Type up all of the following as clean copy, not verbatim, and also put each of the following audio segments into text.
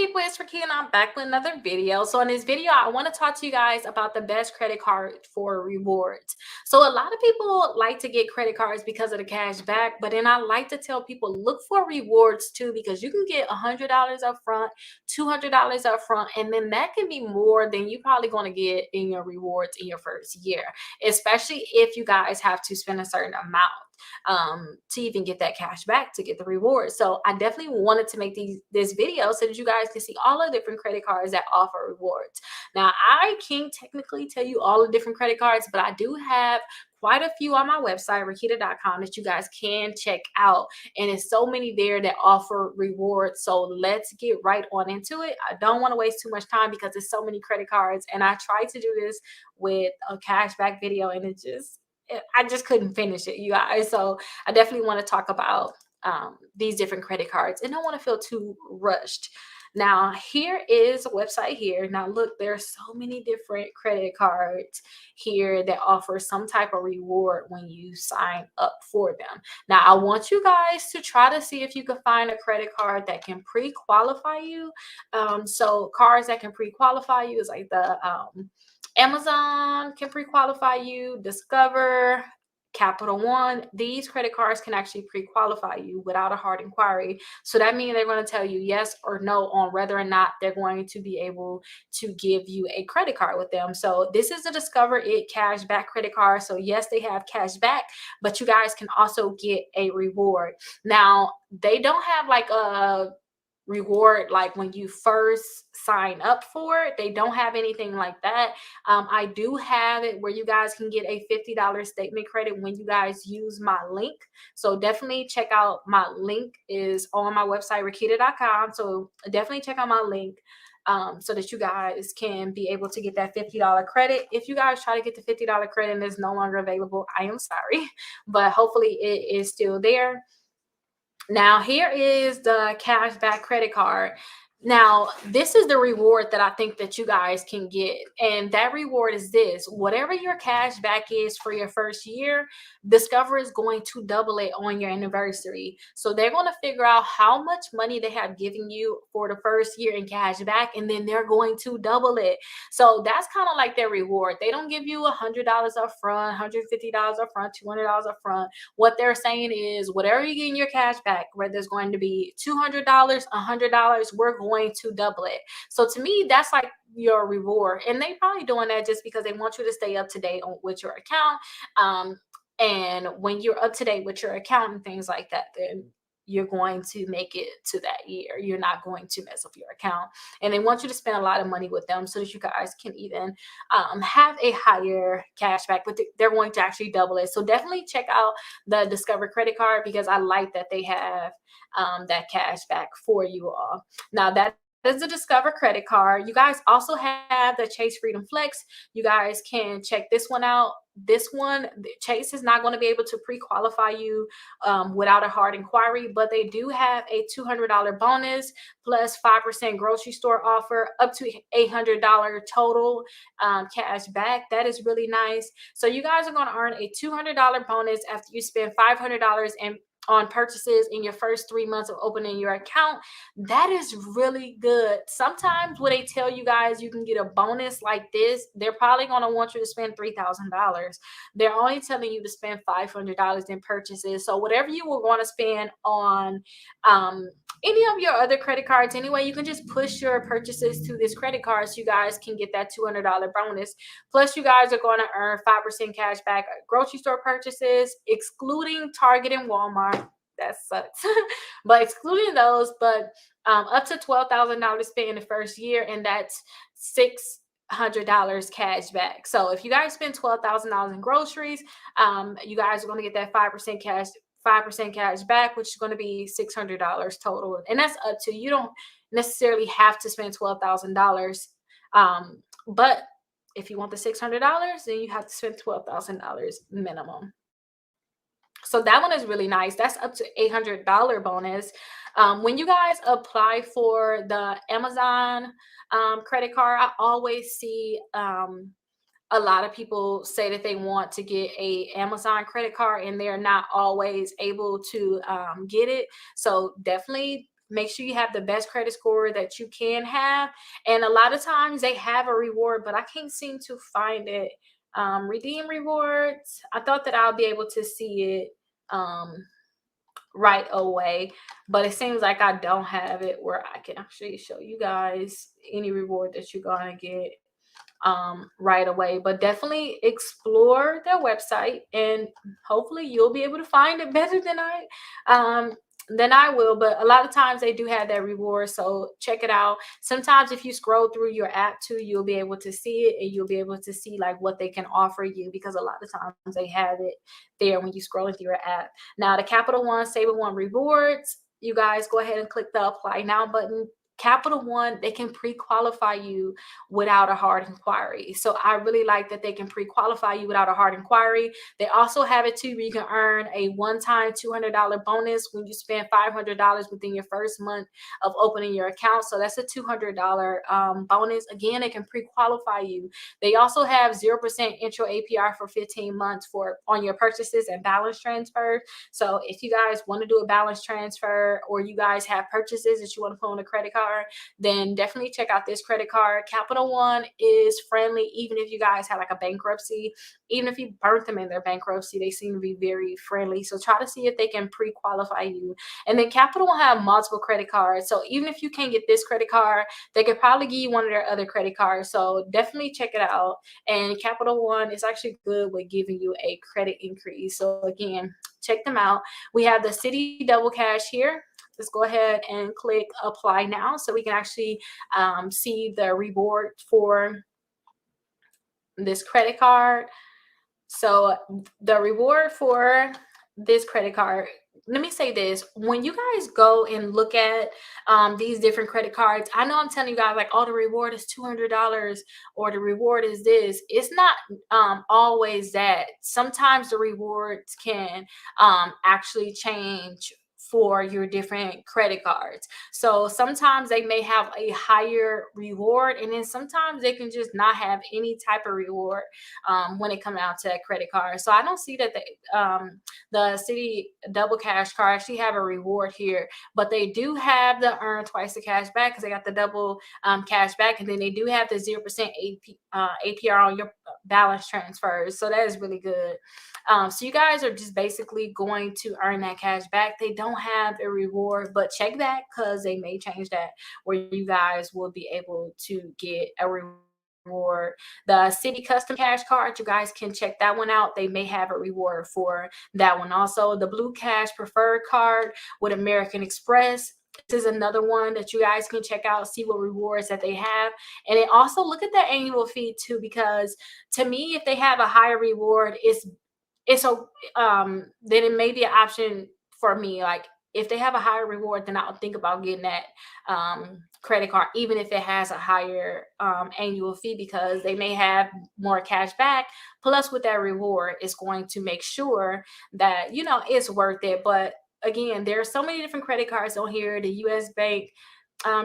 people, it's Rickita and I'm back with another video. So in this video, I want to talk to you guys about the best credit card for rewards. So a lot of people like to get credit cards because of the cash back, but then I like to tell people look for rewards too, because you can get $100 up front, $200 up front, and then that can be more than you probably going to get in your rewards in your first year, especially if you guys have to spend a certain amount to even get that cash back to get the reward. So I definitely wanted to make this video so that you guys can see all the different credit cards that offer rewards. Now I can't technically tell you all the different credit cards, but I do have quite a few on my website, Rickita.com, that you guys can check out. And it's so many there that offer rewards. So let's get right on into it. I don't want to waste too much time because there's so many credit cards. And I tried to do this with a cashback video and I just couldn't finish it, you guys. So I definitely want to talk about these different credit cards and don't want to feel too rushed. Now, here is a website here. Now, look, there are so many different credit cards here that offer some type of reward when you sign up for them. Now, I want you guys to try to see if you can find a credit card that can pre-qualify you. So cards that can pre-qualify you is like the Amazon can pre-qualify you, Discover, Capital One. These credit cards can actually pre-qualify you without a hard inquiry. So that means they're going to tell you yes or no on whether or not they're going to be able to give you a credit card with them. So this is the Discover It cash back credit card. So yes, they have cash back, but you guys can also get a reward. Now, they don't have like a reward like when you first sign up for it. They don't have anything like that. I do have it where you guys can get a $50 statement credit when you guys use my link. So definitely check out my link is on my website, Rickita.com. So definitely check out my link so that you guys can be able to get that $50 credit. If you guys try to get the $50 credit and it's no longer available, I am sorry, but hopefully it is still there. Now, here is the cashback credit card. Now, this is the reward that I think that you guys can get. And that reward is this. Whatever your cash back is for your first year, Discover is going to double it on your anniversary. So they're going to figure out how much money they have given you for the first year in cash back, and then they're going to double it. So that's kind of like their reward. They don't give you $100 up front, $150 up front, $200 up front. What they're saying is whatever you get in your cash back, whether it's going to be $200, $100, we're going to double it. So to me, that's like your reward. And they probably doing that just because they want you to stay up to date with your account. And when you're up to date with your account and things like that, then you're going to make it to that year. You're not going to mess up your account. And they want you to spend a lot of money with them so that you guys can even have a higher cash back, but they're going to actually double it. So definitely check out the Discover credit card because I like that they have that cash back for you all. Now, that is the Discover credit card. You guys also have the Chase Freedom Flex. You guys can check this one out. This one, Chase is not going to be able to pre-qualify you without a hard inquiry, but they do have a $200 bonus plus 5% grocery store offer up to $800 total cash back. That is really nice. So you guys are going to earn a $200 bonus after you spend $500 on purchases in your first 3 months of opening your account. That is really good. Sometimes when they tell you guys you can get a bonus like this, they're probably going to want you to spend $3,000. They're only telling you to spend $500 in purchases. So whatever you were going to spend on any of your other credit cards anyway, you can just push your purchases to this credit card so you guys can get that $200 bonus. Plus, you guys are going to earn 5% cash back at grocery store purchases, excluding Target and Walmart. That sucks. But excluding those, but up to $12,000 spent in the first year, and that's $600 cash back. So if you guys spend $12,000 in groceries, you guys are going to get that 5% cash back, which is going to be $600 total. And that's up to you. Don't necessarily have to spend $12,000. But if you want the $600, then you have to spend $12,000 minimum. So that one is really nice. That's up to $800 bonus. When you guys apply for the Amazon credit card, I always see a lot of people say that they want to get a Amazon credit card and they're not always able to get it. So definitely make sure you have the best credit score that you can have. And a lot of times they have a reward, but I can't seem to find it. Redeem rewards. I thought that I'll be able to see it right away, but it seems like I don't have it where I can actually show you guys any reward that you're gonna get right away. But definitely explore their website, and hopefully you'll be able to find it better um than I will. But a lot of times they do have that reward, so check it out. Sometimes if you scroll through your app too, you'll be able to see it, and you'll be able to see like what they can offer you, because a lot of times they have it there when you scroll through your app. Now the Capital One Saving One rewards, you guys go ahead and click the apply now button. Capital One, they can pre-qualify you without a hard inquiry. So I really like that they can pre-qualify you without a hard inquiry. They also have it too where you can earn a one-time $200 bonus when you spend $500 within your first month of opening your account. So that's a $200 bonus. Again, they can pre-qualify you. They also have 0% intro APR for 15 months for on your purchases and balance transfers. So if you guys want to do a balance transfer, or you guys have purchases that you want to put on a credit card, then definitely check out this credit card. Capital One is friendly, even if you guys have like a bankruptcy, even if you burnt them in their bankruptcy, they seem to be very friendly. So try to see if they can pre-qualify you. And then Capital One have multiple credit cards. So even if you can't get this credit card, they could probably give you one of their other credit cards. So definitely check it out. And Capital One is actually good with giving you a credit increase. So again, check them out. We have the Citi Double Cash here. Let's go ahead and click apply now so we can actually see the reward for this credit card. So the reward for this credit card, let me say this: when you guys go and look at these different credit cards, I know I'm telling you guys like, oh, the reward is $200 or the reward is this. It's not always that. Sometimes the rewards can actually change for your different credit cards. So sometimes they may have a higher reward, and then sometimes they can just not have any type of reward when it comes out to that credit card. So I don't see that the Citi Double Cash card actually have a reward here, but they do have the earn twice the cash back because they got the double cash back, and then they do have the 0% APR on your balance transfers. So that is really good. So you guys are just basically going to earn that cash back. They don't have a reward, but check that because they may change that where you guys will be able to get a reward. The Citi Custom Cash Card, you guys can check that one out. They may have a reward for that one. Also, the Blue Cash Preferred Card with American Express. This is another one that you guys can check out, see what rewards that they have. And then also look at the annual fee too, because to me, if they have a higher reward, it's a then it may be an option for me. Like if they have a higher reward, then I'll think about getting that credit card, even if it has a higher annual fee, because they may have more cash back. Plus, with that reward, it's going to make sure that it's worth it. But again, there are so many different credit cards on here. The U.S. Bank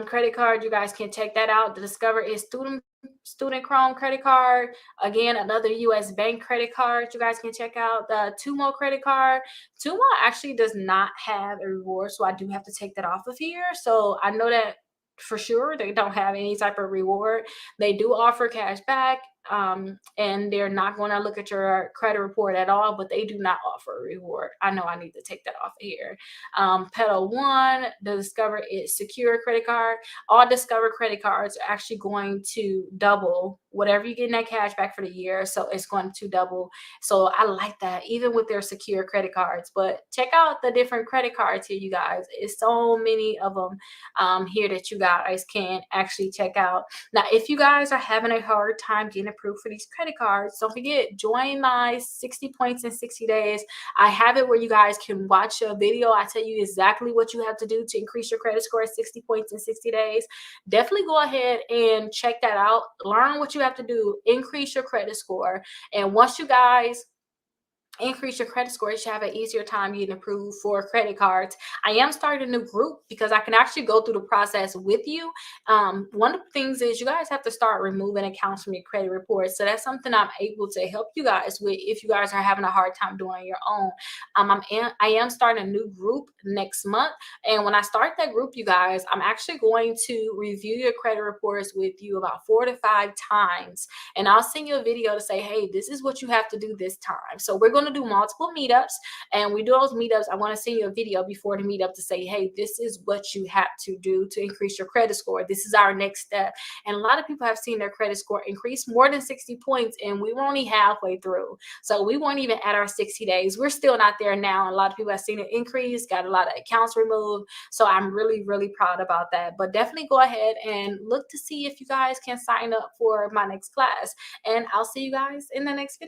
credit card, you guys can check that out. The Discover is student Chrome credit card. Again, another US Bank credit card you guys can check out. The Tumo credit card. Tumo actually does not have a reward, so I do have to take that off of here. So I know that for sure they don't have any type of reward. They do offer cash back, and they're not going to look at your credit report at all, but they do not offer a reward. I know I need to take that off of here. Pedal One, the Discover is secure credit card. All Discover credit cards are actually going to double whatever you get in that cash back for the year. So it's going to double. So I like that, even with their secure credit cards. But check out the different credit cards here, you guys. It's so many of them here that you guys can actually check out. Now, if you guys are having a hard time getting approved for these credit cards, don't forget, join my 60 points in 60 days. I have it where you guys can watch a video. I tell you exactly what you have to do to increase your credit score at 60 points in 60 days. Definitely go ahead and check that out. Learn what you have to do, increase your credit score. And once you guys increase your credit score, you should have an easier time getting approved for credit cards. I am starting a new group because I can actually go through the process with you. One of the things is you guys have to start removing accounts from your credit reports. So that's something I'm able to help you guys with if you guys are having a hard time doing your own. I am starting a new group next month. And when I start that group, you guys, I'm actually going to review your credit reports with you about 4 to 5 times. And I'll send you a video to say, hey, this is what you have to do this time. So we're going to do multiple meetups, and we do those meetups. I want to send you a video before the meetup to say, hey, this is what you have to do to increase your credit score. This is our next step. And a lot of people have seen their credit score increase more than 60 points, and we were only halfway through. So we weren't even at our 60 days. We're still not there now. And a lot of people have seen it increase, got a lot of accounts removed. So I'm really, really proud about that. But definitely go ahead and look to see if you guys can sign up for my next class. And I'll see you guys in the next video.